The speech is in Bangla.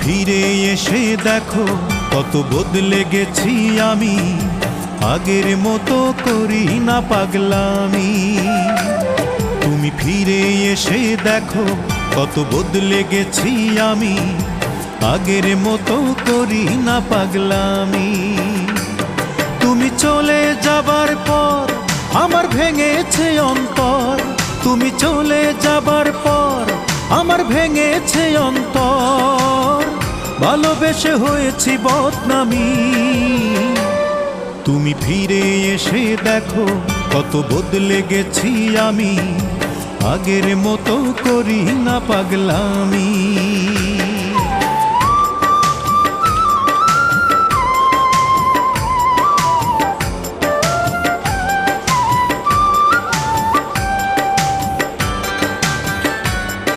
ফিরে এসে দেখো কত বদলে গেছি আমি, আগের মতো করি না পাগলামি। তুমি ফিরে এসে দেখো কত বদলে গেছি আমি, আগের মতো করি না পাগলামি। তুমি চলে যাবার পর আমার ভেঙেছে অন্তর, তুমি চলে যাবার পর আমার ভেঙেছে অন্তর, ভালোবেসে হয়েছি বদনামি। তুমি ফিরে এসে দেখো কত বদলে গেছি আমি, আগের মতো করি না পাগলামি।